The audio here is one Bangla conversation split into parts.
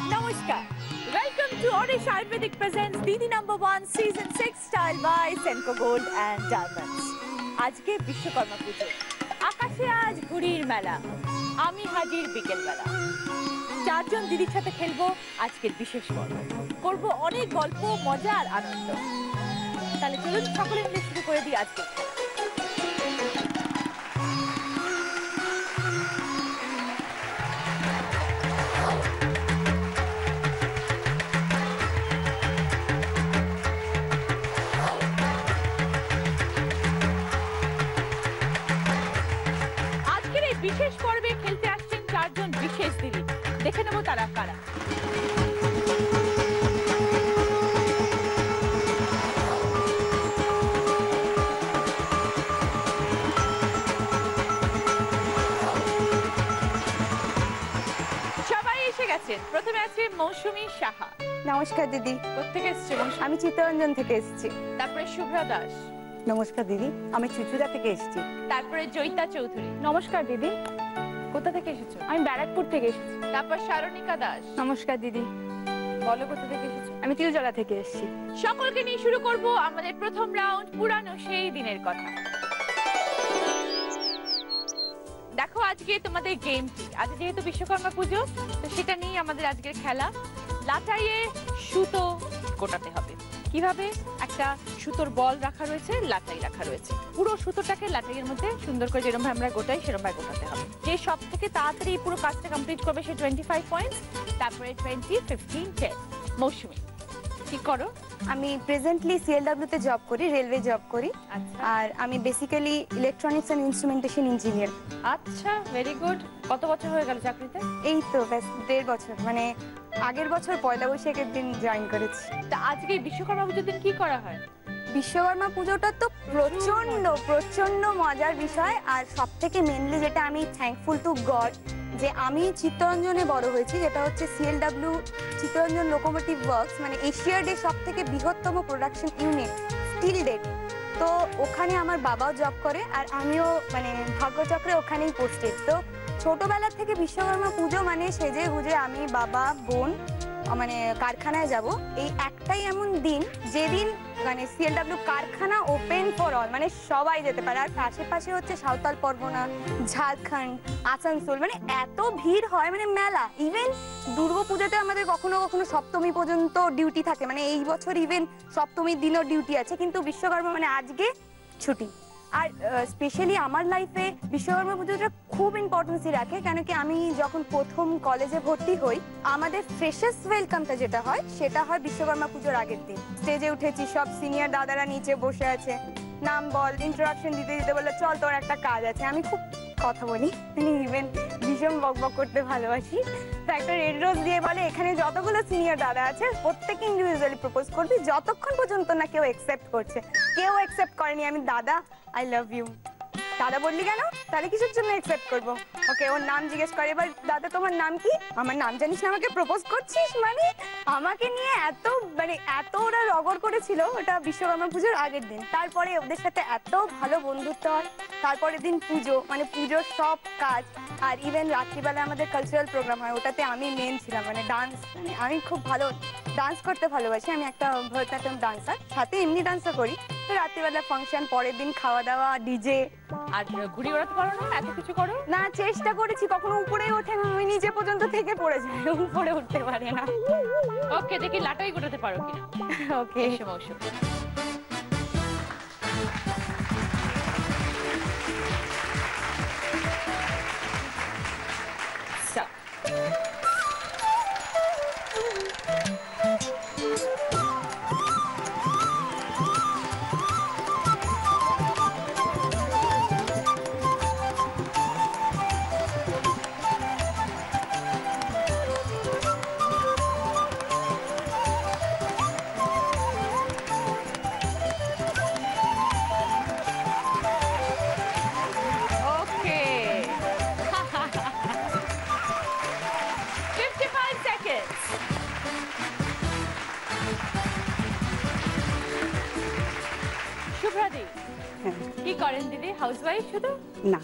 Namaskar. Welcome to Orish Ayurvedic presents Didi #1 Season 6 style by Senco Gold and Diamonds. আজকে বিশ্বকর্মা পুজো, আকাশে আজ ঘুড়ির মেলা, আমি হাজির বিকেল বেলা। চারজন দিদির সাথে খেলবো আজকের বিশেষ পর্ব, করবো অনেক গল্প, মজা আর আনন্দ। তাহলে চলুন সকলে মিলে শুরু করে দিই আজকের খেলা। বিশেষ পর্বে খেলতে আসছেন চারজন বিশেষ দিদি, দেখে নেব তারা কারা। সবাই এসে গেছেন। প্রথমে আছে মৌসুমী সাহা। নমস্কার দিদি। কোথেকে এসছে? আমি চিত্তরঞ্জন থেকে এসেছি। তারপরে শুভ্রা দাস। নমস্কার দিদি, আমি চুচুড়া থেকে এসেছি। তারপরে জয়িতা চৌধুরী। নমস্কার দিদি। কোথা থেকে এসেছো? আমি ব্যারাকপুর থেকে এসেছি। তারপর সারণিকা দাস। নমস্কার দিদি। বলো কোথা থেকে এসেছো? আমি তিলজলা থেকে এসেছি। সকলকে নিয়ে শুরু করব আমাদের প্রথম রাউন্ড, পুরানো সেই দিনের কথা। দেখো আজকে তোমাদের গেম কি, আজ যেহেতু বিশ্বকর্মা পুজো তো সেটা নিয়ে আমাদের আজকের খেলা। লাটাইয়ে সুতো গোটাতে হবে। কিভাবে? একটা সুতোর বল রাখা রয়েছে, লাটাই রাখা রয়েছে, পুরো সুতোটাকে লাটাইয়ের মধ্যে সুন্দর করে যেরকম আমরা গোটাই সেরকম ভাবে গোটাতে হবে। যে সব থেকে তাড়াতাড়ি পুরো কাজটা কমপ্লিট করবে সে 25 পয়েন্টস, তারপরে 20, 15, 10। মৌসুমী কি করো? আমি প্রেজেন্টলি সিএলডব্লিউ তে জব করি, রেলওয়ে জব করি। আচ্ছা, আর আমি basically electronics and instrumentation engineer. আচ্ছা, ভেরি গুড। কত বছর হয়ে গেল চাকরিতে? এই তো ব্যাস 1.5 বছর, মানে আগের বছর পয়লা বৈশাখের দিন জয়েন করেছি। তা আজকে বিশ্বকর্মা পুজোর দিন কি করা হয়? বিশ্বকর্মা পুজোটা তো প্রচন্ড মজার বিষয়। আর সব থেকে মেনলি যেটা আমি থ্যাঙ্কফুল টু গড যে আমি চিত্তরঞ্জনে বড় হয়েছি, যেটা হচ্ছে সিএলডব্লিউ চিত্তরঞ্জন লোকোমোটিভ ওয়ার্কস, মানে এশিয়ার ডে সব থেকে বৃহত্তম প্রোডাকশন ইউনিট স্টিল ডেট। তো ওখানে আমার বাবাও জব করে আর আমিও মানে ভাগ্যচক্রে ওখানেই পোস্টেড। তো ছোটবেলা থেকে বিশ্বকর্মা পুজো মানে সেজে গুজে আমি, বাবা, বোন মানে কারখানায় যাব। এই একটাই এমন দিন যেদিন মানে সিএলডব্লিউ কারখানা ওপেন ফর অল, মানে সবাই যেতে পারে। আর আশেপাশে হচ্ছে সাঁওতাল পরগনা, ঝাড়খণ্ড, আসানসোল, মানে এত ভিড় হয়, মানে মেলা। ইভেন দুর্গাপূজাতে আমাদের কখনো কখনো সপ্তমী পর্যন্ত ডিউটি থাকে, মানে এই বছর ইভেন সপ্তমীর দিনও ডিউটি আছে, কিন্তু বিশ্বকর্মা মানে আজকে ছুটি। আর স্পেশালি আমার লাইফে বিশ্বকর্মা পুজোটা খুব ইম্পর্টেন্সই রাখে, কেন কি আমি যখন প্রথম কলেজে ভর্তি হই আমাদের ফ্রেশার্স ওয়েলকামটা যেটা হয় সেটা হয় বিশ্বকর্মা পুজোর আগের দিন। স্টেজে উঠেছি, সব সিনিয়র দাদারা নিচে বসে আছে, নাম বল, ইন্ট্রোডাকশন দিতে দিতে বললো চল তোর একটা কাজ আছে। আমি খুব কথা বলি, ইভেন ভীষণ বকবক করতে ভালোবাসি। তো একটা রেড রোজ দিয়ে বলে এখানে যতগুলো সিনিয়র দাদা আছে প্রত্যেকে ইন্ডিভিজুয়ালি প্রপোজ করবি, যতক্ষণ পর্যন্ত না কেউ অ্যাকসেপ্ট করছে। কেউ অ্যাকসেপ্ট করেনি। আমি দাদা আই লাভ ইউ। দাদা বললি কেন? তাহলে কিসের জন্য অ্যাকসেপ্ট করবো? ওকে, ওর নাম জিজ্ঞেস করে, এবার দাদা তোমার নাম কি? আমার নাম জানিস না, আমাকে প্রপোজ করছিস? মানে আমাকে নিয়ে এত ওরা রগড় করেছিল। ওটা বিশ্বকর্মা পুজোর আগের দিন। তারপরে ওদের সাথে এত ভালো বন্ধুত্ব হয়। তারপরের দিন পুজো, মানে পুজোর সব কাজ। আর ইভেন রাত্রিবেলা আমাদের কালচারাল প্রোগ্রাম হয়, ওটাতে আমি মেন ছিলাম, মানে ডান্স। মানে আমি খুব ভালো ডান্স করতে ভালোবাসি, আমি একটা ভরতনাট্যম ডান্সার, সাথে এমনি ডান্সও করি। তো রাত্রিবেলা ফাংশন, পরের দিন খাওয়া দাওয়া, ডিজে। আর ঘুড়ি ওড়াতে পারো না? এত কিছু করো না, চেষ্টা করেছি, কখনো উপরেই ওঠে না, ওই নিচে পর্যন্ত থেকে পড়ে যায়, উপরে উঠতে পারে না। ওকে, দেখি লাটাই গোটাতে পারো কিনা। ওকে, মৌসুমী। শুভ্রাদি কি করেন দিদি? হাউসওয়াইফ শুধু? না,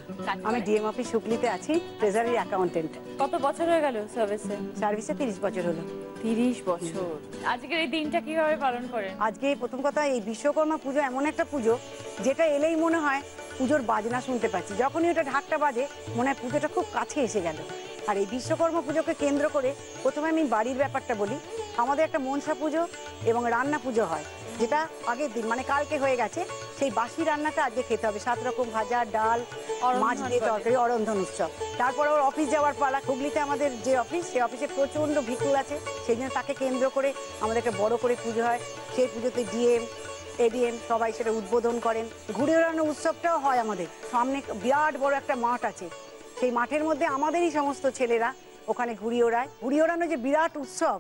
আমি ডিএম অফিস শুকলিতে আছি, ট্রেজারির অ্যাকাউন্টেন্ট। কত বছর হয়ে গেল সার্ভিসে? সার্ভিসে 30 বছর হলো। 30 বছর। আজকের এই দিনটা কিভাবে পালন করেন? আজকে প্রথম কথা, এই বিশ্বকর্মা পুজো এমন একটা পুজো যেটা এলেই মনে হয় পুজোর বাজনা শুনতে পাচ্ছি। যখনই ওটা ঢাকটা বাজে মনে হয় পুজোটা খুব কাছে এসে গেল। আর এই বিশ্বকর্মা পুজোকে কেন্দ্র করে প্রথমে আমি বাড়ির ব্যাপারটা বলি। আমাদের একটা মনসা পুজো এবং রান্না পুজো হয়, যেটা আগের দিন মানে কালকে হয়ে গেছে। সেই বাসি রান্নাটা আজকে খেতে হবে, 7 রকম ভাজা, ডাল, মাছ দিয়ে তরকারি, অরন্ধন উৎসব। তারপর ওর অফিস যাওয়ার পালা। হুগলিতে আমাদের যে অফিস, সেই অফিসে প্রচণ্ড ভিড় আছে, সেই জন্য তাকে কেন্দ্র করে আমাদের একটা বড় করে পুজো হয়। সেই পুজোতে ডিএম, এডিএম সবাই সেটা উদ্বোধন করেন। ঘুরে ওড়ানো উৎসবটাও হয় আমাদের সামনে, বিরাট বড় একটা মাঠ আছে। সেই মাঠের মধ্যে আমাদেরই সমস্ত ছেলেরা ওখানে ঘুড়ি ওড়ায়। ঘুড়ি ওড়ানো যে বিরাট উৎসব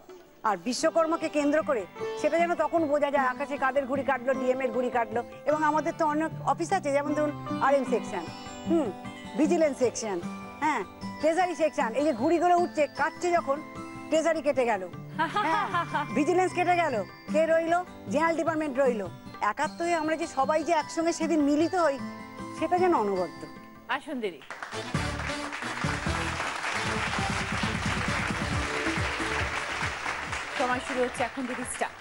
আর বিশ্বকর্মাকে কেন্দ্র করে, সেটা যেন তখন বোঝা যায় আকাশে কাদের ঘুড়ি কাটলো, ডিএম এর ঘুড়ি কাটলো। এবং আমাদের তো অনেক অফিস আছে, যেমন ধরুন আরএম সেকশন, ভিজিলেন্স সেকশন, হ্যাঁ, ট্রেজারি সেকশন। এই যে ঘুড়িগুলো উঠছে, কাটছে যখন, ট্রেজারি কেটে গেল, ভিজিলেন্স কেটে গেল, কে রইলো? জেনারেল ডিপার্টমেন্ট রইলো। একাত্ম হয়ে আমরা যে সবাই যে একসঙ্গে সেদিন মিলিত হই, সেটা যেন অনবদ্য। আসুন দিদি। সময় শুরু হচ্ছে এখন দিদি, স্টার্ট।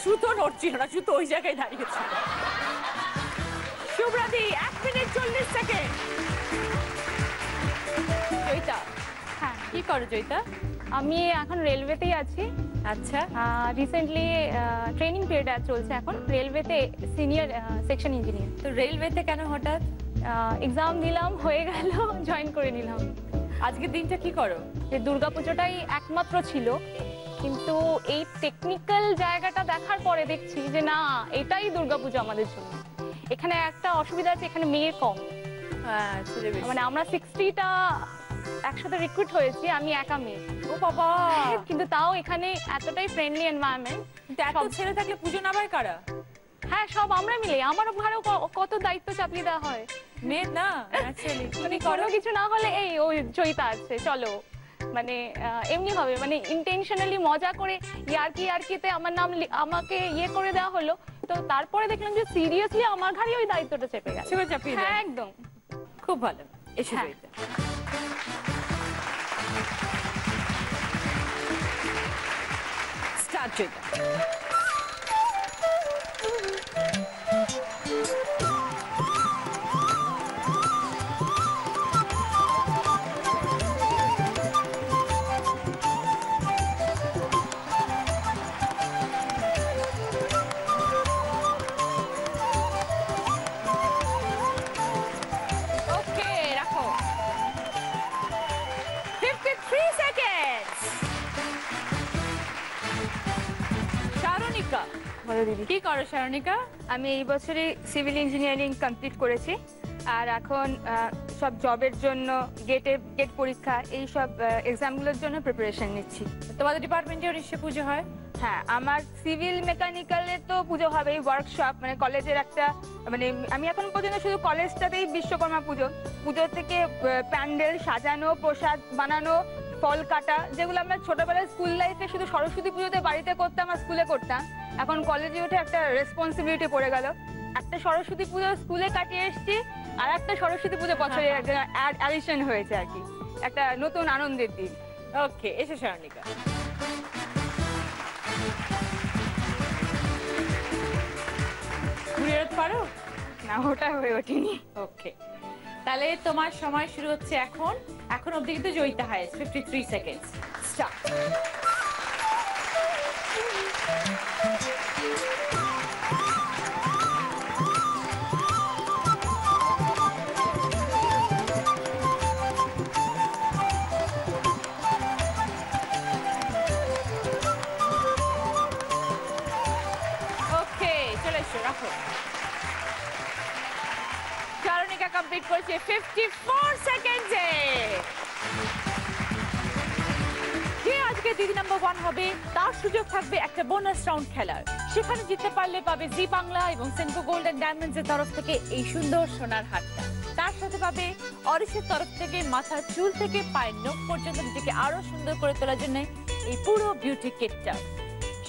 সুতো নড়ছিল না, সুতো ওই জায়গায় দাঁড়িয়েছিল। শুভ্রাদি 1 মিনিট 40 সেকেন্ড। জয়িতা, হ্যাঁ কি করো জয়িতা? আমি এখন রেলওয়েতেই আছি। আচ্ছা, রিসেন্টলি ট্রেনিং পিরিয়ড চলছে এখন রেলওয়েতে, সিনিয়র সেকশন ইঞ্জিনিয়ার। তো রেলওয়েতে কেন হঠাৎ? এক্সাম দিলাম, হয়ে গেল, জয়েন করে নিলাম। আজকের দিনটা কি করো? যে দুর্গাপুজোটাই একমাত্র ছিল, কিন্তু এই টেকনিক্যাল জায়গাটা দেখার পরে দেখছি যে না, এটাই দুর্গাপুজো আমাদের জন্য। এখানে একটা অসুবিধা আছে, এখানে মেয়ে কম। মানে আমরা 60টা একসাথে রিক্রুট হয়েছি, আমি একা মেয়ে। ও বাবা! কিন্তু তাও এখানে এতটাই ফ্রেন্ডলি এনভায়রনমেন্ট। এত ছেলে থাকলে পুজো না পায় কারা? হ্যাঁ, সব আমরা মিলে। আমার ঘরেও কত দায়িত্ব চাপিয়ে দেওয়া হয়। মেয়ে না অ্যাকচুয়ালি মানে কোনো কিছু না হলে এই ওই জয়িতা আছে, চলো, মানে এমনি হবে, মানে ইন্টেনশনালি মজা করে ইয়ার্কিতে আমার নাম আমাকে ইয়ে করে দেওয়া হলো। তো তারপরে দেখলাম যে সিরিয়াসলি আমার ঘাড়ে ওই দায়িত্বটা চেপে গেছে। হ্যাঁ, একদম। খুব ভালো। এসে জয়িতা, স্টার্ট জয়িতা। কি করো শারণিকা? আমি এই বছরই সিভিল ইঞ্জিনিয়ারিং কমপ্লিট করেছি, আর এখন সব জবের জন্য গেট পরীক্ষা, এই সব এক্সামগুলোর জন্য প্রিপারেশন নিচ্ছি। তোমাদের ডিপার্টমেন্টেও নিশ্চয়ই পুজো হয়? হ্যাঁ, আমার সিভিল মেকানিক্যালের তো পুজো হবেই, ওয়ার্কশপ, মানে কলেজের একটা, মানে আমি এখন পর্যন্ত শুধু কলেজটাতেই বিশ্বকর্মা পুজো থেকে প্যান্ডেল সাজানো, প্রসাদ বানানো, ফল কাটা, যেগুলো আমরা ছোটবেলায় স্কুল লাইফে শুধু সরস্বতী পুজোতে বাড়িতে করতাম আর স্কুলে করতাম, এখন কলেজে উঠে একটা রেসপন্সিবিলিটি পড়ে গেল। একটা সরস্বতী পুজো স্কুলে কাটিয়ে এসেছি, আর একটা সরস্বতী পুজো বছরে অ্যাডিশন হয়েছে আর কি, একটা নতুন আনন্দের দিন। ওকে, এসে শারণিকা। ঘুরে পারো না, ওটা হয়ে ওঠেনি। ওকে, তাহলে তোমার সময় শুরু হচ্ছে এখন। এখন অবধি কিন্তু Joyita highest, 53 seconds. Start. Sharnika complete করেছে 54 সেকেন্ডে। যে আজকে দিদি নাম্বার 1 হবে তার সুযোগ থাকবে একটা বোনাস রাউন্ড খেলার। সেখানে জিততে পারলে পাবে জি বাংলা এবং সেনকো গোল্ড এন্ড ডায়মন্ডস এর তরফ থেকে এই সুন্দর সোনার হারটা। তার সাথে পাবে অরিশের তরফ থেকে মাথার চুল থেকে পায়ের নখ পর্যন্ত নিজেকে আরো সুন্দর করে তোলার জন্য এই পুরো বিউটি কিটটা।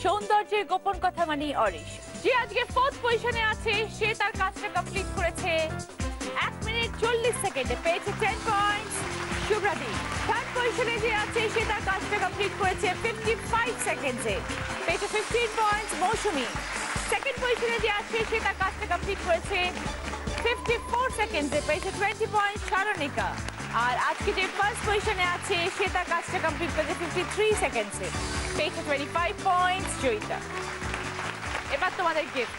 সৌন্দর্যের গোপন কথা মানে অরিশ। যে আজকে 4th পজিশনে আছে সে তার কাজটা কমপ্লিট করেছে 1 মিনিট 40 সেকেন্ডে, পেয়েছে 10 পয়েন্টস। শুভ্রাদি 3rd পজিশনে যে আছে সে তার কাজটা কমপ্লিট করেছে 55 সেকেন্ডে, পেয়েছে 15 পয়েন্টস। মৌসুমী 2nd পজিশনে যে আছে সে তার কাজটা কমপ্লিট করেছে 54 সেকেন্ডে, পেয়েছে 20 পয়েন্টস শারনিকা। আর আজকে যে 1st পজিশনে আছে সে তার কাজটা কমপ্লিট করেছে 53 সেকেন্ডে, পেয়েছে 25 পয়েন্টস জয়িতা। এবার তোমাদের গিফট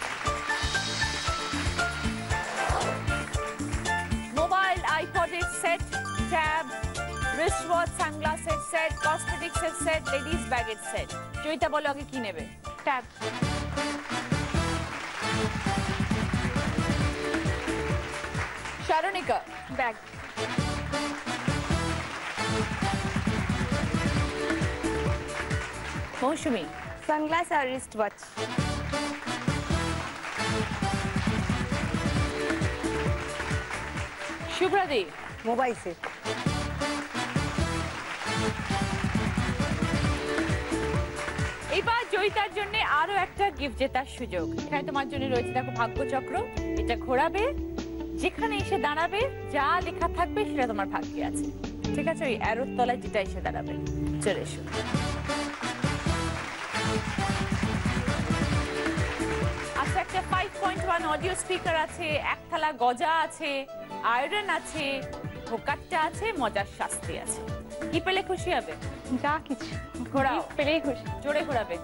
মোবাইল, আইপডের সেট, ট্যাব, রিস্টওয়াচ, সানগ্লাসের সেট, কসমেটিক্সের সেট, লেডিস ব্যাগের সেট। জয়িতা বলো আগে কি নেবে? Tab. Sharnika bag. Mousumi sunglass আর রিস্ট ওয়াচ। শুভ্রাদি মোবাইল সেট। এবার জয়িতার জন্য আরো একটা গিফট জেতার সুযোগ। এখানে তোমার জন্য রয়েছে দেখো ভাগ্যচক্র, এটা ঘোরাবে, যেখানে এসে দাঁড়াবে যা লেখা থাকবে সেটা তোমার ভাগ্যে আছে। ঠিক আছে, ওই অ্যারোর তলায় যেটা এসে দাঁড়াবে। চলে এসো। আচ্ছা, একটা 5.1 অডিও স্পিকার আছে, এক থালা গজা আছে, আয়রন আছে, ভোকাট্টা আছে, মজার শাস্তি আছে। কি পেলে খুশি হবে? যা কিছু ঘোরাও, পেলেই খুশি। জোরে ঘোরাবে।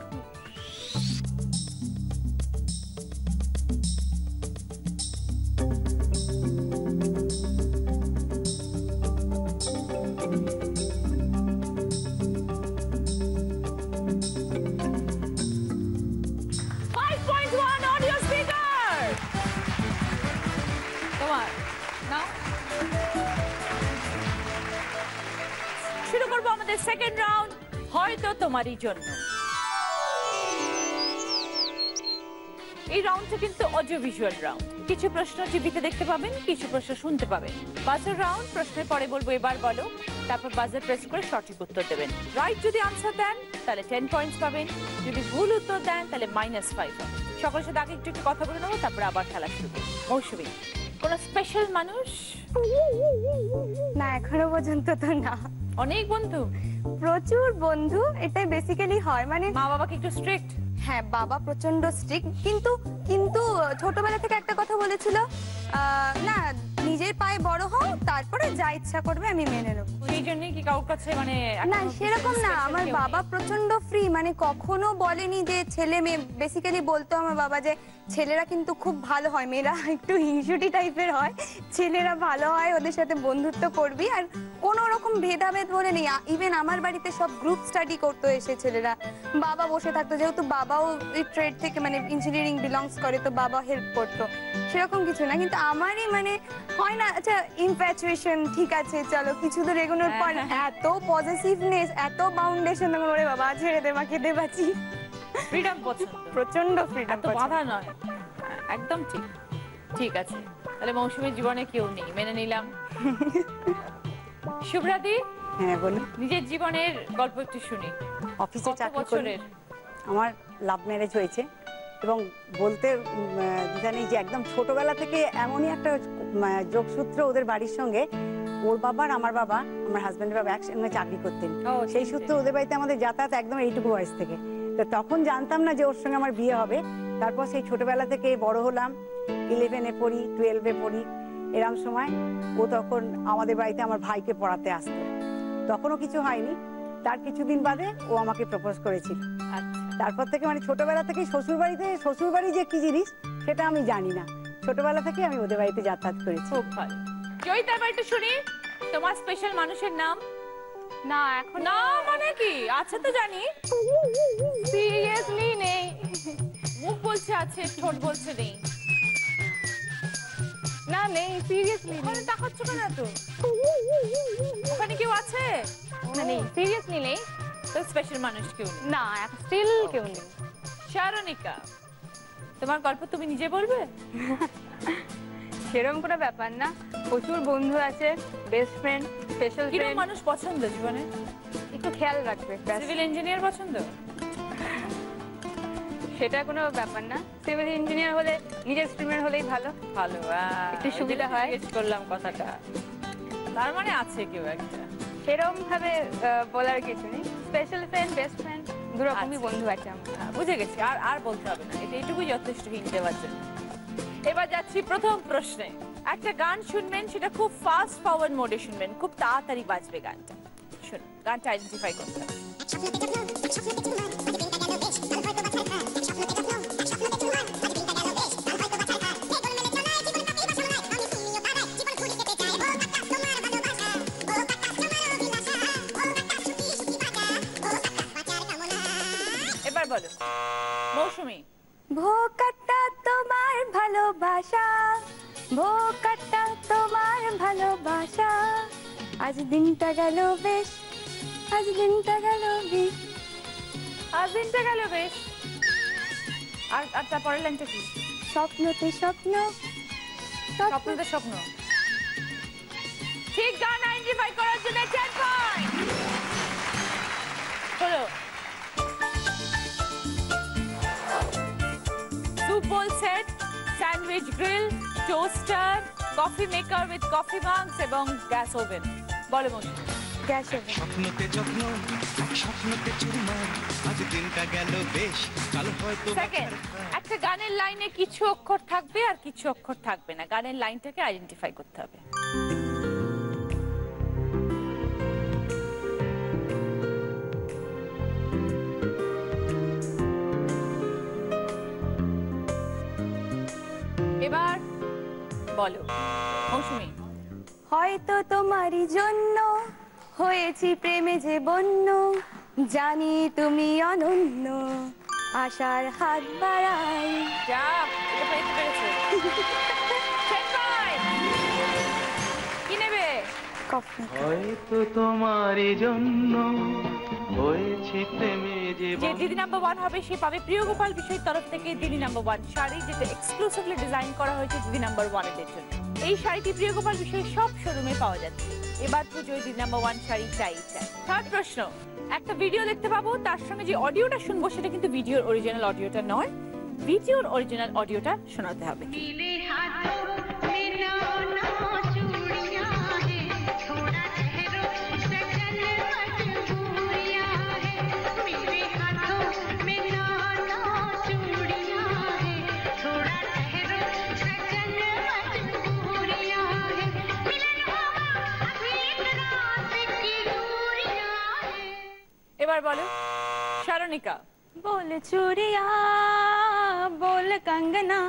শুরু করবো আমাদের সেকেন্ড রাউন্ড, হয়তো তোমারই জন্য। এই রাউন্ডটা কিন্তু অডিও ভিজুয়াল রাউন্ড। কিছু প্রশ্ন টিভিতে দেখতে পাবেন, কিছু প্রশ্ন শুনতে পাবেন। বাজার রাউন্ড, প্রশ্নের পরে বলবো এবার বলো, তারপর বাজার প্রেস করে সঠিক উত্তর দেবেন। রাইট যদি আনসার দেন তাহলে 10 পয়েন্টস পাবেন, যদি ভুল উত্তর দেন তাহলে -5 হবে। সকলের সাথে আগে একটু কথা বলে নেবো, তারপর আবার খেলা শুরু করবো। মৌসুমী, কোন স্পেশাল মানুষ? না, এখনো পর্যন্ত তো না। অনেক বন্ধু? প্রচুর বন্ধু, এটাই বেসিক্যালি হয়। মানে মা বাবাকে একটু স্ট্রিক্ট? হ্যাঁ, বাবা প্রচন্ড স্ট্রিক্ট, কিন্তু কিন্তু ছোটবেলা থেকে একটা কথা বলেছিল, না নিজের পায়ে বড় হও, তারপরে যা ইচ্ছা করবে আমি মেনে নেব। সেই জন্যই কি কারোর কাছে মানে না সেরকম না, আমার বাবা প্রচন্ড ফ্রি, মানে কখনো বলেনি যে ছেলে মেয়ে। বেসিক্যালি বলতো আমার বাবা যে ছেলেরা কিন্তু খুব ভালো হয়, মেয়েরা একটু হিংসুটি টাইপের হয়, ছেলেরা ভালো হয়, ওদের সাথে বন্ধুত্ব করবি। আর কোনো রকম ভেদাভেদ বলে নেই। ইভেন আমার বাড়িতে সব গ্রুপ স্টাডি করতো এসে ছেলেরা, বাবা বসে থাকতো, যেহেতু বাবাও এই ট্রেড থেকে মানে ইঞ্জিনিয়ারিং বিলংস করে, তো বাবা হেল্প করতো, সেরকম কিছু না। কিন্তু আমারই মানে হয় না, আচ্ছা ইনফ্যাচুয়েশন ঠিক আছে, চলো কিছু দূর এগোনোর পর এত পজিটিভনেস, এত বাউন্ডেশন, ওরে বাবা ছেড়ে দেবা, খেতে পাচ্ছি। ফ্রিডম পছন্দ, প্রচন্ড ফ্রিডম, এত বাধা নয়। একদম ঠিক। ঠিক আছে, তাহলে মৌসুমীর জীবনে কেউ নেই, মেনে নিলাম। শুভ্রাদি, হ্যাঁ বলুন। নিজের জীবনের গল্প একটু শুনি। অফিসে কত চাকরি করি। বছরের? আমার লাভ ম্যারেজ হয়েছে, এবং বলতে দ্বিধা নেই যে একদম ছোটবেলা থেকে এমনই একটা যোগসূত্র ওদের বাড়ির সঙ্গে। ওর বাবা আর আমার বাবা, আমার হাজব্যান্ডের বাবা একসঙ্গে চাকরি করতেন, সেই সূত্রে ওদের বাড়িতে আমাদের যাতায়াত একদম এইটুকু বয়স থেকে। তো তখন জানতাম না যে ওর সঙ্গে আমার বিয়ে হবে। তারপর সেই ছোটবেলা থেকে বড় হলাম, 11-এ পড়ি, 12-এ পড়ি, এরম সময় ও তখন আমাদের বাড়িতে আমার ভাইকে পড়াতে আসতো। তখনও কিছু হয়নি, তার কিছুদিন বাদে ও আমাকে প্রপোজ করেছিল। তারপর থেকে মানে ছোটবেলা থেকে শ্বশুরবাড়ি যে কি জিনিস সেটা আমি জানি না, ছোটবেলা থেকে আমি ওদের বাড়িতে যাতায়াত করেছি। খুব ভালো। জয়িতা, এবার একটু শুনি তোমার স্পেশাল মানুষের নাম। না এখন না মানে কি আছে তো জানি, সিরিয়াসলি নেই। মুখ বলছে আছে, ঠোঁট বলছে নেই। না নেই, সিরিয়াসলি ওখানে তাকাচ্ছ কেন তো? ওখানে কেউ আছে? না নেই, সিরিয়াসলি নেই। তো স্পেশাল মানুষ কেউ নেই? না, স্টিল কেউ নেই। শারনিকা, তোমার গল্প তুমি নিজে বলবে? সেরকম কোনো ব্যাপার না, প্রচুর বন্ধু আছে, বেস্ট ফ্রেন্ড, স্পেশাল কিরকম ফ্রেন্ড। মানুষ পছন্দ জীবনে? একটু খেয়াল রাখবে, ব্যাস। সিভিল ইঞ্জিনিয়ার পছন্দ? সেটা কোনো ব্যাপার না, সিভিল ইঞ্জিনিয়ার হলে নিজের স্ট্রিমের হলেই ভালো। ভালো, একটু সুবিধা হয়। জিজ্ঞেস করলাম কথাটা। তার মানে আছে কেউ একটা। সেরকম ভাবে বলার কিছু নেই, স্পেশাল ফ্রেন্ড, বেস্ট ফ্রেন্ড, দুরকমই আচ্ছা। বন্ধু আছে আমার। বুঝে গেছি, আর আর বলতে হবে না, এটা এইটুকুই যথেষ্ট হিন্ট দেওয়ার জন্য। এবার যাচ্ছি প্রথম প্রশ্নে। একটা গান শুনবেন, সেটা খুব ফাস্ট ফরওয়ার্ড মোডে শুনবেন, খুব তাড়াতাড়ি বাজবে গানটা। শুনুন, গানটা আইডেন্টিফাই করতে হবে। এবার বলো মৌসুমী। ভোকাটা তোমার ভালোবাসা, ভোকাটা তোমার ভালোবাসা, আজ দিনটা গেল বেশ, আজ দিনটা গেল বেশ। আর দিনটা গেল বেশ। আর আর তারপরের লাইনটা কি? স্বপ্নতে স্বপ্ন, স্বপ্নতে স্বপ্ন। ঠিক, গান আইডেন্টিফাই করার জন্য 10 পয়েন্ট হলো। soup bowl set, sandwich grill, toaster, coffee maker with coffee mugs এবং gas oven। বলো মৌসুমী। Gas oven. স্বপ্নতে যত্ন, স্বপ্নতে চুরমার, আজ দিনটা গেল বেশ, কাল হয়তো বা সেকেন্ড, একটা গানের লাইনে কিছু অক্ষর থাকবে আর কিছু অক্ষর থাকবে না, গানের লাইনটাকে আইডেন্টিফাই করতে হবে। এবার বলো মৌসুমী। হয়তো তোমারই জন্য হয়েছি প্রেমে যে বন্য, জানি তুমি অনন্য, আশার হাত বাড়াই। যা, এটা পেতে পেরেছো। 10 পয়েন্ট। কি নেবে? কফি। হয়তো তোমারই জন্য হয়েছে প্রেমে যে দিদি নাম্বার 1 হবে সে পাবে প্রিয় গোপাল বিষয়ের তরফ থেকে দিদি নাম্বার 1 শাড়ি, যেটা এক্সক্লুসিভলি ডিজাইন করা হয়েছে দিদি নাম্বার 1 এর জন্য। এই শাড়িটি প্রিয় গোপাল বিষয়ের সব শোরুমে পাওয়া যাচ্ছে। এবার পুজোয় দিদি নাম্বার 1 শাড়ি চাই চাই। থার্ড প্রশ্ন, একটা ভিডিও দেখতে পাবো, তার সঙ্গে যে অডিওটা শুনবো সেটা কিন্তু ভিডিওর অরিজিনাল অডিওটা নয়, ভিডিওর অরিজিনাল অডিওটা শোনাতে হবে। এবার বলো শারনিকা। बोल चूड़िया, बोल कंगना,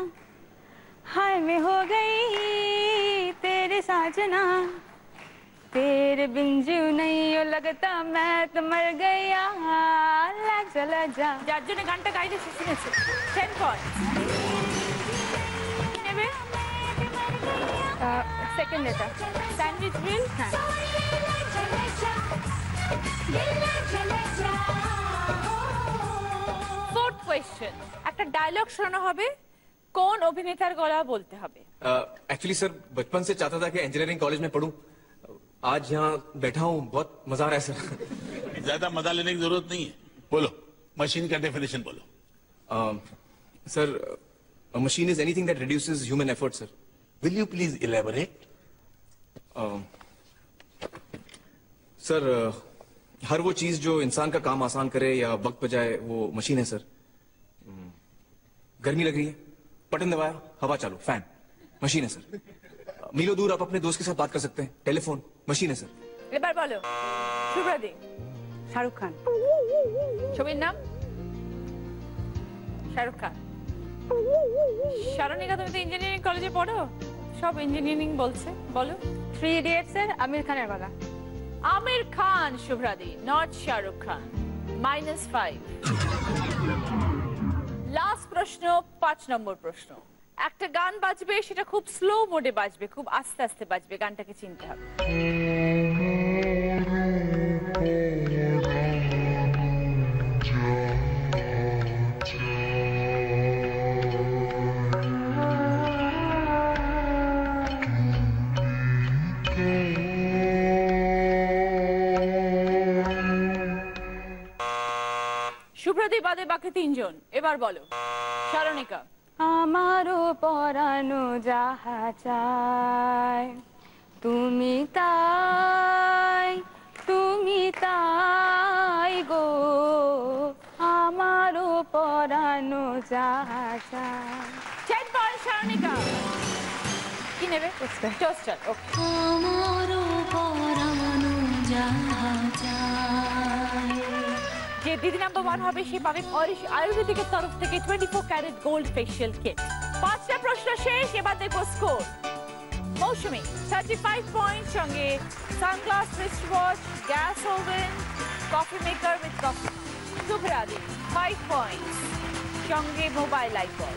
हाय मैं हो गई तेरे साजना, तेरे बिन जीव नहीं हो लगता मैं तो मर गया, लग चला जा। যার জন্য গানটা গাইলে সে শুনেছে। 10 পয়েন্ট নেবে। সেকেন্ড এটা স্যান্ডউইচ গ্রিল। হ্যাঁ, ফোর্থ কোয়েশ্চেন, একটা ডায়লগ শোনানো হবে, কোন অভিনেতার গলা বলতে হবে। एक्चुअली सर बचपन से चाहता था कि इंजीनियरिंग कॉलेज में पढूं। आज यहाँ बैठा हूँ, बहुत मजा आ रहा है सर। ज्यादा मजा लेने की जरूरत नहीं है, बोलो मशीन का डेफिनेशन बोलो। Sir machine is anything that reduces human effort sir. Will you please elaborate? Sir हर वो चीज जो इंसान का काम आसान करे या वक्त बचाए वो मशीन है सर। गर्मी लग रही है, बटन दबाया, हवा चालू, फैन, मशीन है सर। मीलों दूर आप अपने दोस्त के साथ बात कर सकते हैं, टेलीफोन, मशीन है सर। এবার বলো শুভ্রাদি। শাহরুখ খান। ছবির নাম? শাহরুখ খান। শারনিকা, তুমি তো ইঞ্জিনিয়ারিং কলেজে পড়ো, সব ইঞ্জিনিয়ারিং বলছে, বলো। 3 ইডিয়টস এর আমির খানের গলা। আমির খান শুভ্রাদি, নট শাহরুখ খান। -5। লাস্ট প্রশ্ন, 5 নম্বর প্রশ্ন। একটা গান বাজবে, সেটা খুব স্লো মোডে বাজবে, খুব আস্তে আস্তে বাজবে, গানটাকে চিনতে হবে। শুভ্রদী বাদে বাকি তিনজন, এবার বলো। সারণিকা। আমারও পরানো যাহা চায়, তুমি তাই গো, আমারও পরানো যাহা চায়। 10 পয়েন্ট সারণিকা। কি নেবে? টোস্টার। ওকে। আমারও পরানো যাহা চায়। যে দিদি নাম্বার 1 হবে সে পাবে আয়ুর্বেদিকের তরফ থেকে 24 ক্যারেট গোল্ড ফেশিয়াল কিট। 5টা প্রশ্ন শেষ, এবার দেখো স্কোর। মৌসুমী 35 পয়েন্ট, সঙ্গে sunglass, wrist watch, gas oven, coffee maker with coffee. শুভ্রাদি 5 পয়েন্ট, সঙ্গে মোবাইল আইপড।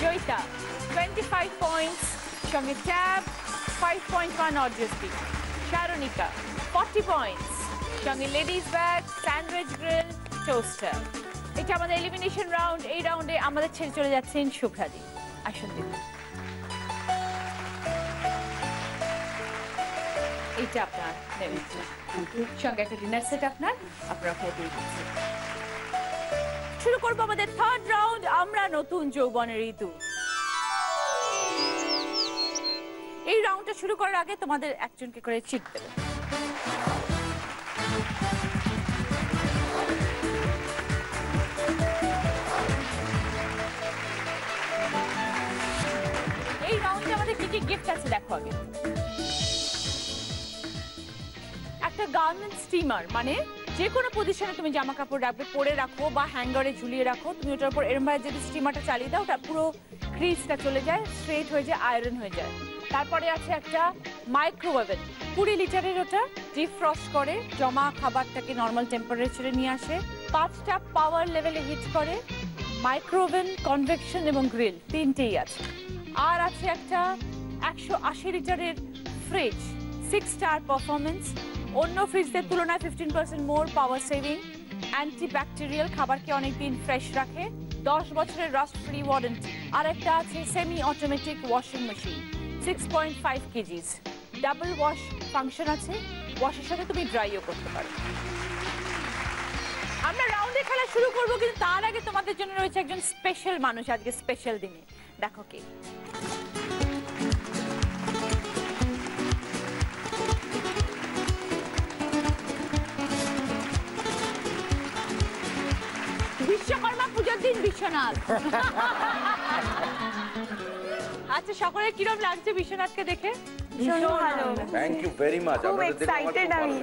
জয়িতা 25 পয়েন্ট, সঙ্গে tab, 5.1 audio speaker. Sarnika 40 point, সঙ্গে ladies bag, sandwich grill, toaster. এটা আমাদের এলিমিনেশন রাউন্ড। এই রাউন্ডে আমাদের ছেড়ে চলে যাচ্ছেন শুভ্রাদি। আসুন দিদি। এটা আপনার নেবেন, সঙ্গে একটা ডিনার সেট আপনার ওখানে দিয়ে দিচ্ছি। শুরু করবো আমাদের থার্ড রাউন্ড, আমরা নতুন যৌবনের ঋতু। এই রাউন্ডটা শুরু করার আগে তোমাদের একজনকে করে চিট দেবে। এই রাউন্ডে আমাদের কি কি গিফট আছে দেখো আগে। একটা গার্মেন্ট স্টিমার, মানে যে কোনো পজিশনে তুমি জামা কাপড় রাখবে, পরে রাখো বা হ্যাঙ্গারে ঝুলিয়ে রাখো, তুমি ওটার উপর এরম ভাবে যদি স্টিমারটা চালিয়ে দাও, ওটা পুরো ক্রিজটা চলে যায়, স্ট্রেট হয়ে যায়, আয়রন হয়ে যায়। তারপরে আছে একটা মাইক্রোওয়েভেন, 20 লিটারের, ওটা ডিফ্রস্ট করে জমা খাবারটাকে নর্মাল টেম্পারেচারে নিয়ে আসে। 5টা পাওয়ার লেভেলে হিট করে। মাইক্রোওয়েভেন, কনভেকশন এবং গ্রিল, 3টেই আছে। আর আছে একটা 180 লিটারের ফ্রিজ, 6 স্টার পারফরমেন্স, অন্য ফ্রিজদের তুলনায় 15% মোর পাওয়ার সেভিং, অ্যান্টিব্যাকটেরিয়াল, খাবারকে অনেকদিন ফ্রেশ রাখে, 10 বছরের রাস্ট ফ্রি ওয়ারেন্টি। আর একটা আছে semi automatic washing machine, 6.5 KGs, double wash function আছে, ওয়াশের সাথে তুমি ড্রাইও করতে পারো। আমরা রাউন্ডে খেলা শুরু করবো, কিন্তু তার আগে তোমাদের জন্য রয়েছে একজন স্পেশাল মানুষ আজকে স্পেশাল দিনে। দেখো কে। বিশ্বকর্মা পূজার দিন বিশ্বনাথ। আচ্ছা, সকলের কিরম লাগছে বিশ্বনাথকে দেখে? Thank you very much. খুব এক্সাইটেড আমি।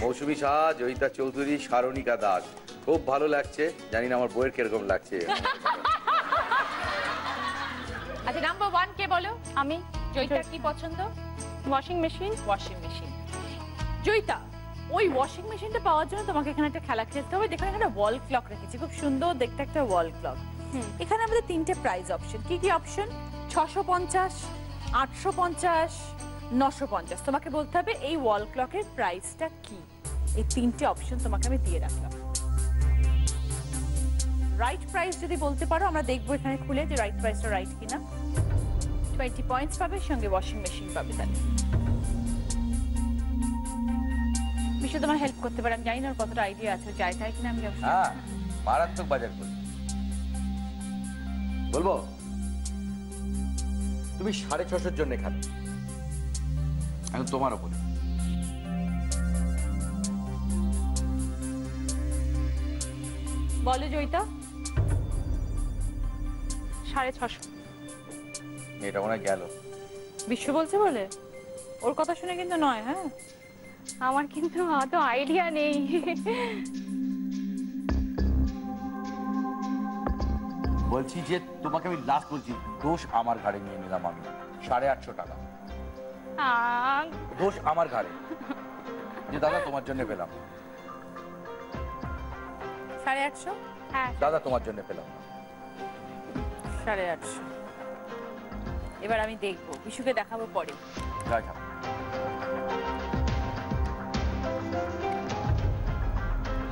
মৌসুমী শাহ, জয়িতা চৌধুরী, সারণিকা দাস, খুব ভালো লাগছে। জানি না আমার বইয়ের কিরকম লাগছে। আচ্ছা, নাম্বার 1 কে বলো? আমি। জয়িতার কি পছন্দ? Washing machine. Washing machine. Joyita, ওই ওয়াশিং মেশিনটা পাওয়ার জন্য তোমাকে এখানে একটা খেলা খেলতে হবে। দেখো এখানে ওয়াল ক্লক রেখেছি, খুব সুন্দর দেখতে একটা ওয়াল ক্লক। এখানে আমাদের 3টে প্রাইস অপশন। কি কি অপশন? 650, 850, 950। তোমাকে বলতে হবে এই ওয়াল ক্লকের প্রাইসটা কি। এই 3টে অপশন তোমাকে আমি দিয়ে রাখলাম। রাইট প্রাইস যদি বলতে পারো, আমরা দেখবো এখানে খুলে যে রাইট প্রাইসটা রাইট কিনা। 20 পয়েন্টস পাবে, সঙ্গে ওয়াশিং মেশিন পাবে। তাহলে বিশ্ব তোমার হেল্প করতে পারে, আমি জানি না ওর কতটা আইডিয়া আছে, যায় তাই কিনা আমি। হ্যাঁ, মারাত্মক বাজার করি। বলবো তুমি 650 জন্য খাবে, এখন তোমার উপরে। বলো জয়িতা। 650। এটা মনে গেল। বিশ্ব বলছে বলে ওর কথা শুনে কিন্তু নয়। হ্যাঁ, আমার কিন্তু অত আইডিয়া নেই। বলছি যে তোমাকে আমি লাস্ট বলছি, দোষ আমার ঘাড়ে নিয়ে নিলাম আমি। 850 টাকা দোষ আমার ঘাড়ে, যে দাদা তোমার জন্য পেলাম। 850? হ্যাঁ, দাদা তোমার জন্য পেলাম। 850। এবার আমি দেখবো, বিশুকে দেখাবো পরে।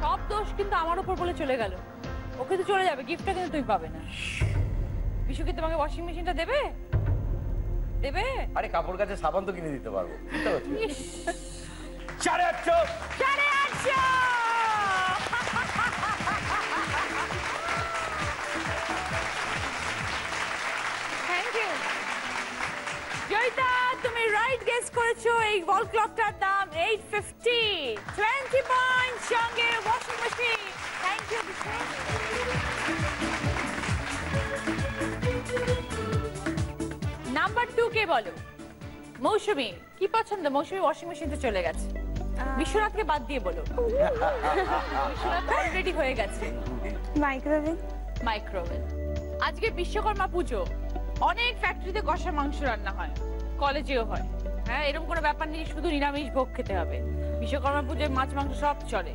সব দোষ কিন্তু আমার উপর বলে চলে গেল। ওকে তো চলে যাবে, গিফটটা কিন্তু তুমি পাবে না। বিশু কি তোমাকে ওয়াশিং মেশিনটা দেবে? দেবে? আরে কাপড় কাচে সাবান তো কিনে দিতে পারবো। ইস, 850 850! থ্যাংক ইউ জয়িতা, তুমি রাইট গেস করেছো। এই ওয়াল ক্লকটার দাম 850, 20 পয়েন্ট সঙ্গে washing machine. Thank you. Number 2 কে বলো? মৌসুমী, কি পছন্দ? মৌসুমী ওয়াশিং মেশিনতে চলে গেছে। বিশ্বনাথকে বাদ দিয়ে বলো। বিশ্বনাথ অলরেডি হয়ে গেছে। মাইক্রোওয়েভ। মাইক্রোওয়েভ। আজকে বিশ্বকর্মা পুজো, অনেক ফ্যাক্টরিতে কষা মাংস রান্না হয়, কলেজেও হয়। হ্যাঁ, এরকম কোনো ব্যাপার নেই শুধু নিরামিষ ভোগ খেতে হবে। বিশ্বকর্মা পুজোয় মাছ মাংস সব চলে।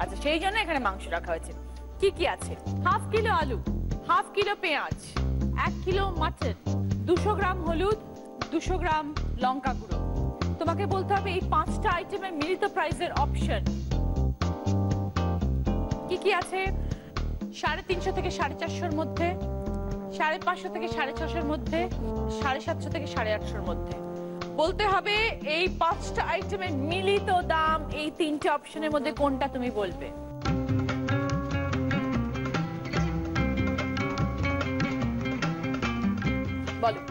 আচ্ছা, সেই জন্য এখানে মাংস রাখা হয়েছে। কি কি আছে? 1/2 কিলো আলু, 1/2 কিলো পেঁয়াজ, 1 কিলো মাটন, 200 গ্রাম হলুদ, 200 গ্রাম লঙ্কা গুঁড়ো। তোমাকে বলতে হবে এই 5টা আইটেমের মিলিত প্রাইসের অপশন কি কি আছে। 350 থেকে 450 মধ্যে, 550 থেকে 650 মধ্যে, 750 থেকে 850 মধ্যে। বলতে হবে এই 5টা আইটেমের মিলিত দাম এই 3টে অপশনের মধ্যে কোনটা তুমি বলবে। বলো।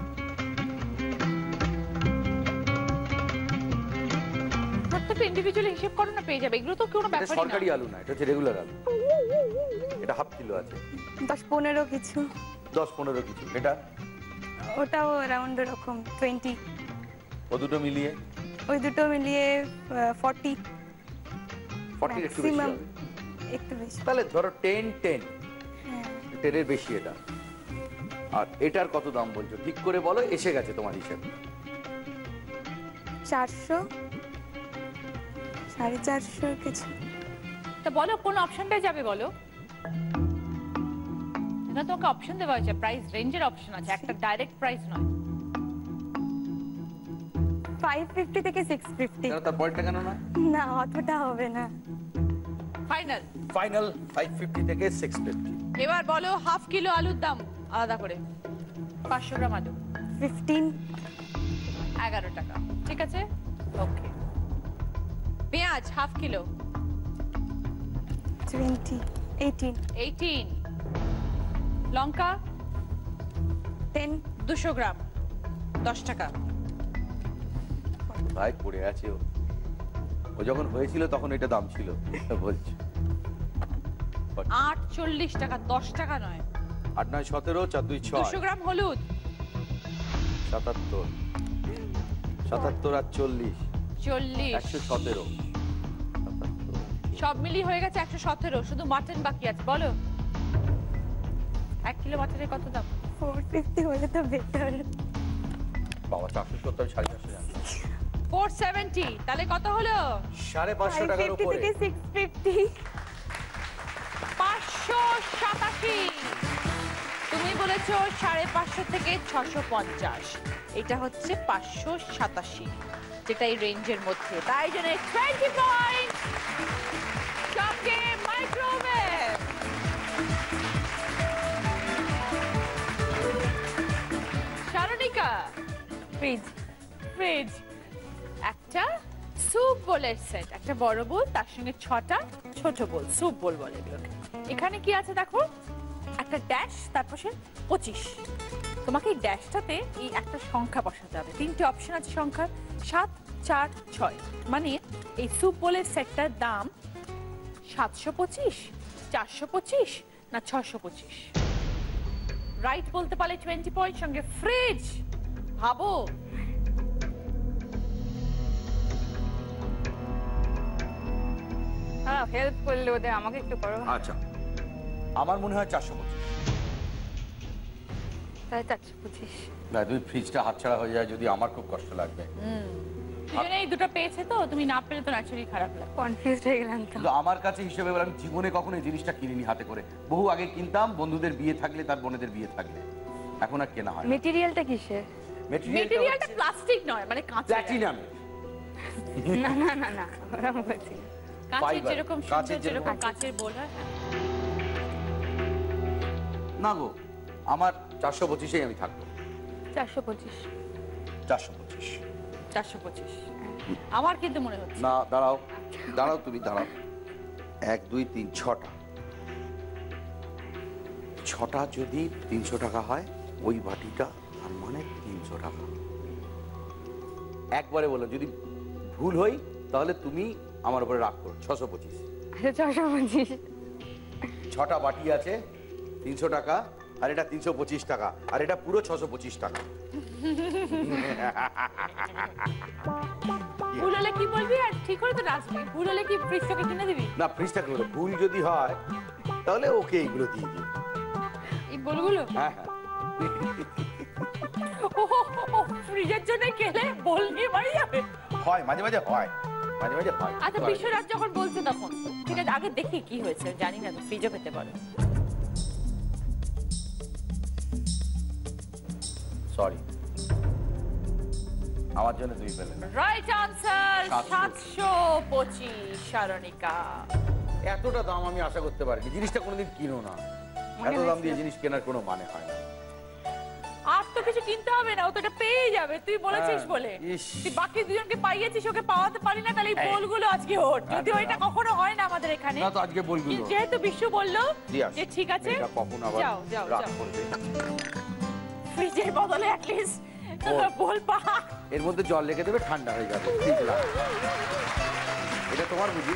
প্রত্যেকটা ইন্ডিভিজুয়ালি হিসেব করো না, পেয়ে যাবে। এগুলো তো কোনো ব্যাপার না। সরকারি আলু না, এটা হচ্ছে রেগুলার আলু। এটা 1/2 কিলো আছে। 10-15 কিছু। 10-15 কিছু। এটা ওটাও অ্যারাউন্ড এরকম 20। ও দুটো মিলিয়ে? ওই দুটো মিলিয়ে 40 একটু বেশি হবে। একটু বেশি। তাহলে ধরো 10 হ্যাঁ। 10 এর বেশি এটা। আর এটার কত দাম বলছো ঠিক করে বলো, এসে গেছে তোমার হিসাব। 400, 450 কিছু। তা বলো কোন অপশনটায় যাবে বলো। না, তোমাকে অপশন দেওয়া হয়েছে, প্রাইস রেঞ্জের অপশন আছে, একটা ডাইরেক্ট প্রাইস নয়। 550 থেকে 650। তার পরেরটা কেন না? না, অতটা হবে না। ফাইনাল 550 থেকে 650। এবার বলো 1/2 কিলো আলুর দাম আলাদা করে। 500 গ্রাম আলু 15, 11 টাকা। ঠিক আছে, ওকে। পেঁয়াজ 1/2 কিলো 20, 18। লঙ্কা 10, 200 গ্রাম 10 টাকা। ভাই পড়ে আছে ও যখন হয়েছিল তখন এটা দাম ছিল বলছি। 48 টাকা, 10 টাকা নয়। 8 9 17 4 2 6 200 গ্রাম হলুদ 77 77 আর 40 117। সব মিলিয়ে হয়ে গেছে 117। শুধু মাটন বাকি আছে। বলো 1 কিলো মাটনের কত দাম? 450 হলে তো বেটার। বাবা 470 450 জানো 470। তাহলে কত হলো? 550 টাকার উপরে। 550 থেকে 650। 587। তুমি বলেছো 550 থেকে 650। এটা হচ্ছে 587, যেটা এই রেঞ্জের মধ্যে। তাই জন্য 20 পয়েন্ট সঙ্গে মাইক্রোওয়েভ। সারণিকা, ফ্রিজ, একটা স্যুপ বোলের সেট, একটা বড় বোল, তার সঙ্গে 6টা ছোট বোল, স্যুপ বোল বলে এগুলোকে। এখানে কি আছে দেখো, একটা ড্যাশ, তারপর 25। তোমাকে এই ড্যাশটাতে এই একটা সংখ্যা বসাতে হবে। 3টে অপশন আছে সংখ্যার, 7, 4, 6। মানে এই স্যুপ বোলের সেটটার দাম 725, 425 না 625। রাইট বলতে পারলে 20 পয়েন্ট সঙ্গে ফ্রিজ। ভাবো। হ্যাঁ, হেল্প করলে ওদের, আমাকে একটু করো। আচ্ছা, আমার মনে হয় 425। তাহলে 425। না, তুমি ফ্রিজটা হাতছাড়া হয়ে যায় যদি, আমার খুব কষ্ট লাগবে। দুজনে এই দুটো পেয়েছে তো, তুমি না পেলে তো ন্যাচারালি খারাপ লাগে। কনফিউজড হয়ে গেলাম তো। কিন্তু আমার কাছে হিসেবে আমি জীবনে কখনো এই জিনিসটা কিনিনি হাতে করে। বহু আগে কিনতাম, বন্ধুদের বিয়ে থাকলে, তার বোনেদের বিয়ে থাকলে। এখন আর কেনা হয় না। মেটেরিয়ালটা কিসের? মেটেরিয়ালটা প্লাস্টিক নয়, মানে কাঁচের। প্ল্যাটিনাম। না না না না, ওরকম বলছি না। কাঁচের Fiber, যেরকম কাঁচের সুন্দর, যেরকম কাঁচের বোল হয়। না গো, আমার 425-এই আমি থাকবো। 425। 425। 425 আমার কিন্তু মনে হচ্ছে। না, দাঁড়াও দাঁড়াও, তুমি দাঁড়াও। 1 2 3 6টা, 6টা যদি 300 টাকা হয়, ওই বাটিটা তার মানে 300 টাকা। একবারে বলো, যদি ভুল হই তাহলে তুমি আমার উপরে রাগ করো। 625। আচ্ছা 625। 6টা বাটি আছে, 300 টাকা, আর এটা 325 টাকা, আর এটা পুরো 625 টাকা। ভুল হলে কি বলবি? আর ঠিক হলে তো রাখবি। ভুল হলে কি ফ্রিজটাকে কিনে দিবি? না, ফ্রিজটা করে ভুল যদি হয় তাহলে ওকে এইগুলো দিয়ে দিই। এই বলগুলো হ্যাঁ হ্যাঁ। ফ্রিজের জন্য গেলে বল নিয়ে বাড়ি যাবে। হয়, মাঝে মাঝে হয়, মাঝে মাঝে হয়। আচ্ছা, বিশ্বরাজ যখন বলছে তখন ঠিক আছে, আগে দেখি কি হয়েছে, জানি না তো, ফ্রিজও পেতে পারো। সরি, আমার জন্য তুমি পেলে না। Right answer 725 সারণিকা। এতটা দাম আমি আশা করতে পারিনি। জিনিসটা কোনোদিন কিনো না, এত দাম দিয়ে জিনিস কেনার কোনো মানে হয় না। আর তো কিছু কিনতে হবে না, ও তো এটা পেয়ে যাবে, তুই বলেছিস বলে। তুই বাকি দুজনকে পাইয়েছিস, ওকে পাওয়াতে পারি না, তাহলে এই বলগুলো আজকে ওর। যদিও এটা কখনো হয় না আমাদের এখানে। না তো আজকে বলগুলো। যেহেতু বিশ্ব বললো যে ঠিক আছে, এটা কখন আবার যাও যাও রাগ যাও। করবে। ফ্রিজের বদলে অ্যাটলিস্ট বল পা। এর মধ্যে জল রেখে দেবে, ঠান্ডা হয়ে যাবে। ঠিক লাগে, এটা তোমার বুঝি।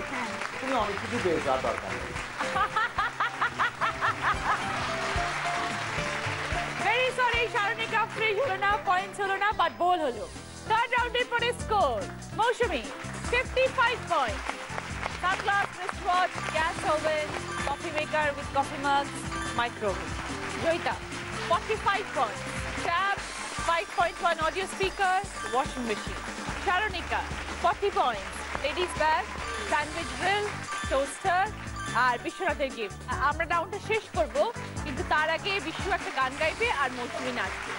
তুমি অনেক কিছু পেয়েছো, আর দরকার নেই। ভেরি সরি সারণিকা, ফ্রিজ হলো না, পয়েন্টস হলো না, বাট বল হলো। থার্ড রাউন্ডের পরে score: Mousumi 55 point, sunglass, wristwatch, gas oven, coffee maker with coffee mugs, microwave. Joyita 45 point, tab, 5.1 audio speaker, washing machine. Sarnika 40 point, ladies bag, sandwich grill, toaster, আর বিশ্বনাথের গিফট। আমরা রাউন্ডটা শেষ করব, কিন্তু তার আগে বিশ্ব একটা গান গাইবে আর মৌসুমী নাচবে।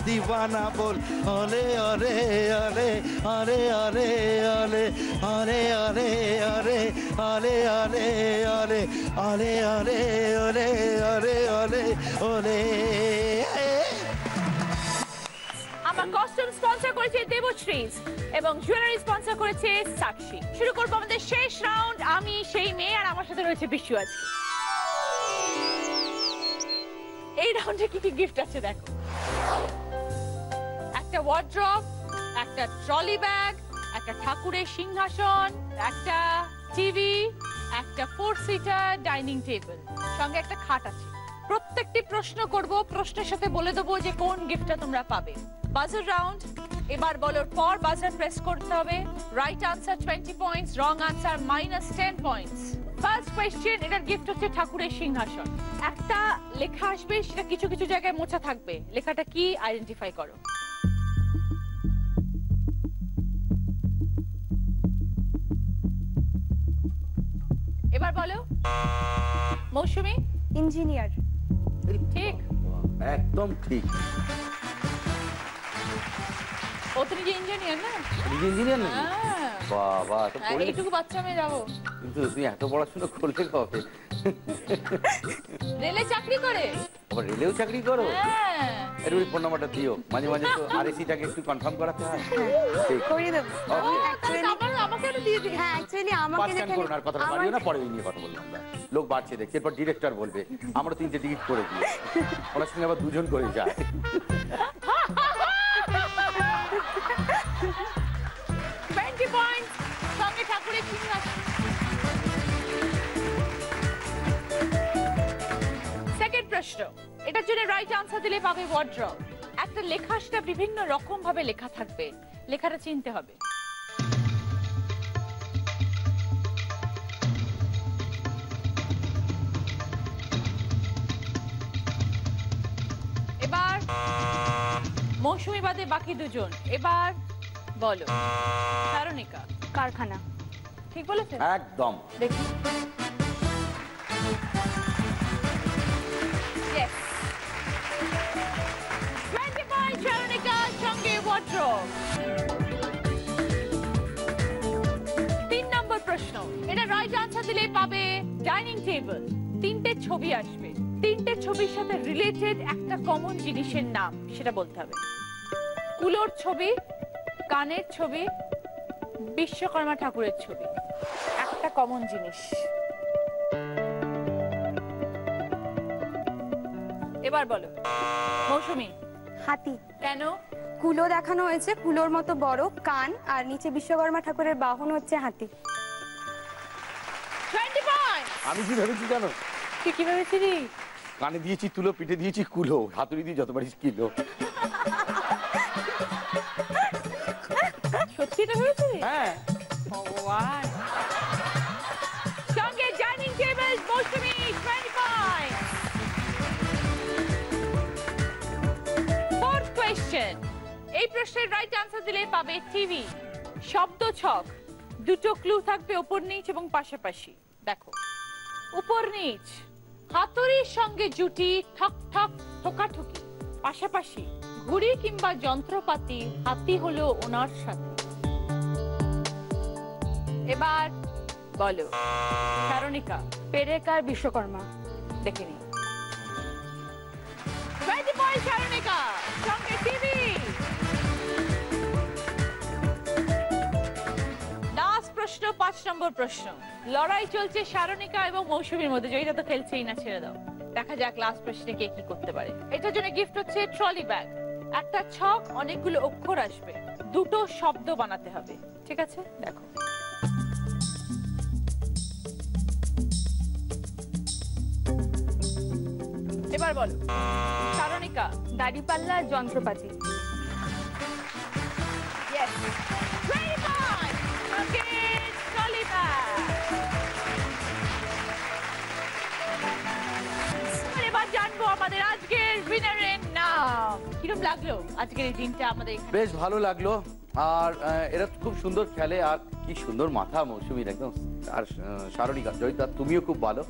दीवाना बोल ओले ओले ओले ओले ओले ओले ओले ओले ओले ओले ओले ओले ओले ओले ओले ओले ओले ओले। আমার কস্টিউম স্পন্সর করেছে দেবশ্রীজ এবং জুয়েলারি স্পন্সর করেছে সাক্ষী। শুরু করবো আমাদের শেষ রাউন্ড। আমি সেই মেয়ে, আর আমার সাথে রয়েছে বিশ্ব আজকে। এই রাউন্ডে কি কি গিফট আছে দেখো। একটা ওয়ার্ড্রপ, একটা ট্রলি ব্যাগ, একটা ঠাকুরের সিংহাসন, একটা টিভি, একটা 4 সিটার ডাইনিং টেবিল, সঙ্গে একটা খাট আছে। প্রত্যেকটি প্রশ্ন করব, প্রশ্নের সাথে বলে দেবো যে কোন গিফটটা তোমরা পাবে। বাজার রাউন্ড, এবার বলার পর বাজার প্রেস করতে হবে। Right answer 20 points, wrong answer -10 points. First question, এটার গিফট হচ্ছে ঠাকুরের সিংহাসন। একটা লেখা আসবে, সেটা কিছু কিছু জায়গায় মোছা থাকবে। লেখাটা কি, আইডেন্টিফাই করো। এবার বলো মৌসুমী। ইঞ্জিনিয়ার। ঠিক, একদম ঠিক। ও তো নিজে ইঞ্জিনিয়ার না? ইঞ্জিনিয়ার নাকি? হ্যাঁ। বাবা, তো পড়ে এইটুকু বাচ্চা মেয়ে যাবো। কিন্তু তুমি এত পড়াশোনা করলে কবে? রেলে চাকরি করে। আবার রেলেও চাকরি করো? হ্যাঁ। এর ওই ফোন নাম্বারটা দিও, মাঝে মাঝে তো আরএসিটাকে একটু কনফার্ম করাতে হয়। ঠিক করিয়ে দেব। আমাকে একটা দিয়ে দিই। হ্যাঁ, অ্যাকচুয়ালি আমাকে পাঁচখান করুন, আর কথাটা বাড়িও না, পরে ওই নিয়ে কথা বললাম আমরা। লোক বাড়ছে দেখছি, এরপর ডিরেক্টর বলবে আমরা 3টে টিকিট করে দিই, ওনার সঙ্গে আবার 2জন করে যায়। 20 পয়েন্টস, সঙ্গে ঠাকুরের সিংহাসন। সেকেন্ড প্রশ্ন, এটার জন্য রাইট আনসার দিলে পাবে ওয়ার্ড্রপ। একটা লেখা, সেটা বিভিন্ন রকম ভাবে লেখা থাকবে, লেখাটা চিনতে হবে। মৌসুমী বাদে বাকি দুজন। এবার বলো সারণিকা। কারখানা। ঠিক বলেছেন? একদম। দেখি। Yes. 20 পয়েন্ট সারণিকার সঙ্গে ওয়ার্ড্রোব। 3 নম্বর প্রশ্ন, এটা রাইট আনসার দিলে পাবে ডাইনিং টেবিল। 3টে ছবি আসবে, 3টে ছবির সাথে রিলেটেড একটা কমন জিনিসের নাম সেটা বলতে হবে। কুলোর ছবি, কানের ছবি, বিশ্বকর্মা ঠাকুরের ছবি, একটা কমন জিনিস। এবার বলো মৌসুমী। হাতি। কেন? কুলো দেখানো হয়েছে, কুলোর মতো বড় কান, আর নিচে বিশ্বকর্মা ঠাকুরের বাহন হচ্ছে হাতি। 20 পয়েন্ট। আমি কি ভেবেছি জানো? তুই কি ভেবেছিলি? কানে দিয়েছি তুলো, পিঠে দিয়েছি কুলো, হাতুড়ি দিয়ে যত পারিস কিলো। সত্যি এটা ভেবেছিলি? হ্যাঁ। ভগবান। সঙ্গে ডাইনিং টেবিল মৌসুমী 20 পয়েন্ট। ফোর্থ কোয়েশ্চেন, এই প্রশ্নের রাইট আনসার দিলে পাবে টিভি। শব্দ ছক, দুটো ক্লু থাকবে উপর নিচ এবং পাশাপাশি। দেখো উপর নিচ, হাতুড়ির সঙ্গে জুটি, ঠক ঠক ঠোকাঠুকি, পাশাপাশি ঘুড়ি কিংবা যন্ত্রপাতি, হাতি হলো ওনার সাথে। এবার বলো সারণিকা। পেরেকার বিশ্বকর্মা। দেখে নি। 20 পয়েন্ট সারণিকা, সঙ্গে টিভি। লাস্ট প্রশ্ন, 5 নম্বর প্রশ্ন। লড়াই চলছে সারণিকা এবং মৌসুমীর মধ্যে, জয়িতা তো খেলছেই না, ছেড়ে দাও। দেখা যাক লাস্ট প্রশ্নে কে কি করতে পারে। এটার জন্য গিফট হচ্ছে ট্রলি ব্যাগ, একটা ছক, অনেকগুলো অক্ষর আসবে, দুটো শব্দ বানাতে হবে। ঠিক আছে, দেখো। এবার বলো সারণিকা। দাড়িপাল্লা যন্ত্রপাতি। Yes. 20 points. Okay, trolley bag. এবার জানবো আমাদের আজকের উইনারের নাম। কিরকম লাগলো আজকের এই দিনটা আমাদের এখানে? বেশ ভালো লাগলো। আর এরা খুব সুন্দর খেলে, আর কি সুন্দর মাথা মৌসুমীর একদম। আর সারণিকা, জয়িতা তুমিও খুব ভালো।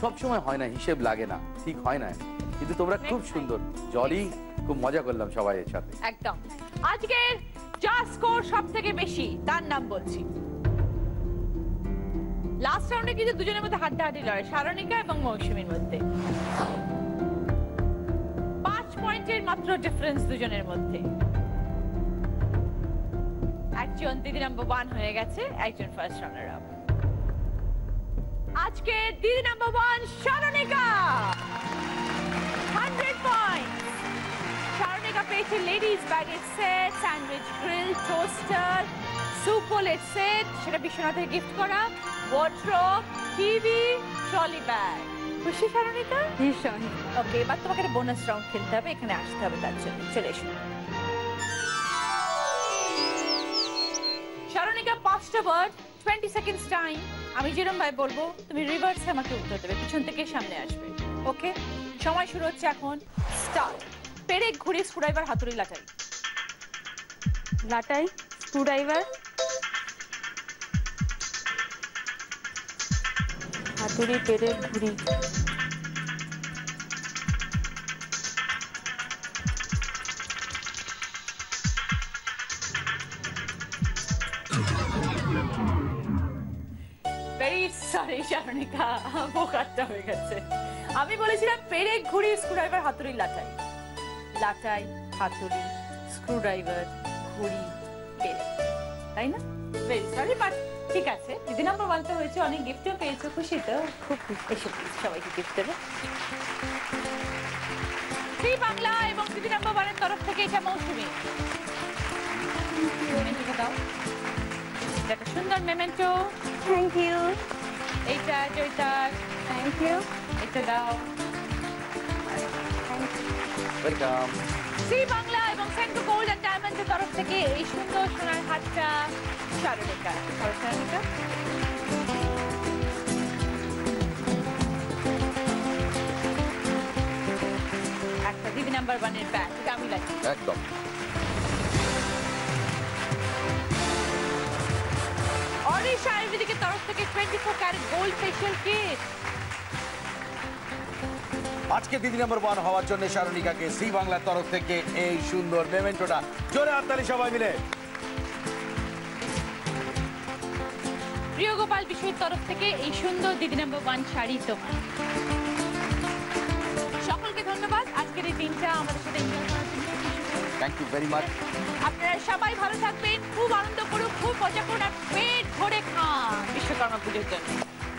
সব সময় হয় না, হিসেব লাগে না, ঠিক হয় না, কিন্তু তোমরা খুব সুন্দর। জলি, খুব মজা করলাম সবাইয়ের সাথে। একদম। আজকের যা স্কোর সব থেকে বেশি তার নাম বলছি। লাস্ট রাউন্ডে কিন্তু দুজনের মধ্যে হাড্ডাহাড্ডি লড়াই, সারণিকা এবং মৌসুমীর মধ্যে। 5 পয়েন্টের মাত্র ডিফারেন্স দুজনের মধ্যে। একজন দিদি নাম্বার 1 হয়ে গেছে, একজন ফার্স্ট রানার আপ। আজকে দিদি নাম্বার 1 সারণিকা 100 পয়েন্ট। সারণিকা পেয়েছে লেডিস ব্যাগের set, sandwich grill, toaster, soup বোলের সেট, সেটা বিশ্বনাথের গিফট করা, ওয়ার্ড্রোব, টিভি, ট্রলি ব্যাগ। খুশি সারণিকা? ভীষণ। ওকে, এবার তোমাকে একটা বোনাস রাউন্ড খেলতে হবে, এখানে আসতে হবে তার জন্য। চলে এসো সারণিকা। 5টা ওয়ার্ড, 20 সেকেন্ডস টাইম। আমি যেরকম ভাই বলবো তুমি রিভার্সে আমাকে উত্তর দেবে, পিছন থেকে সামনে আসবে। ওকে, সময় শুরু হচ্ছে এখন। স্টার্ট। পেরেক, ঘুড়ি, স্ক্রুড্রাইভার, হাতুড়ি, লাটাই। লাটাই, স্ক্রুড্রাইভার, হাতুড়ি, পেরেক, ঘুড়ি। ভেরি সরি সারণিকা, বোকারটা হয়ে গেছে। আমি বলেছিলাম পেরেক, ঘুড়ি, স্ক্রুড্রাইভার, হাতুড়ি, লাটাই। লাটাই, হাতুড়ি, স্ক্রুড্রাইভার, ঘুড়ি, পেরেক, তাই না? ভেরি সরি, বাট ঠিক আছে। দিদি নাম্বার 1 তো হয়েছে, অনেক গিফটও পেয়েছো, খুশি তো? খুব খুশি। এসে প্লিজ সবাইকে গিফট দেবে। সেই বাংলা এবং দিদি নাম্বার 1 এর তরফ থেকে এটা মৌসুমী। দাও একটা সুন্দর মেমেন্টো। Thank you. এইটা জয়িতার। Thank you. এটা দাও। ওয়েলকাম। সি বাংলা এবং সেন্ট্রো গোল্ড এন্ড ডায়মন্ডের তরফ থেকে এই সুন্দর সোনার হারটা সারণিকা। সারণিকা, একটা দিদি নাম্বার 1 এর ব্যাগ, এটা আমি লাগি। একদম। উষা আয়ুর্বেদিকের তরফ থেকে 24 ক্যারেট গোল্ড ফেশিয়াল কিট। আজকে দিদি নম্বর 1 হওয়ার জন্য শারণিকাকে শ্রী বাংলার তরফ থেকে এই সুন্দর মেমেন্টোটা। জোরে হাততালি সবাই মিলে। প্রিয় গোপাল বিষয়ের তরফ থেকে এই সুন্দর দিদি নম্বর 1 শাড়ি তোমার। সকলকে ধন্যবাদ আজকের এই দিনটা আমাদের সাথে এনজয় করার জন্য। Thank you very much. আপনারা সবাই ভালো থাকবেন, খুব আনন্দ করুন, খুব মজা করুন আর পেট ভরে খান বিশ্বকর্মা পুজোর জন্য।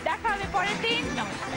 দেখা হবে পরের দিন। নমস্কার।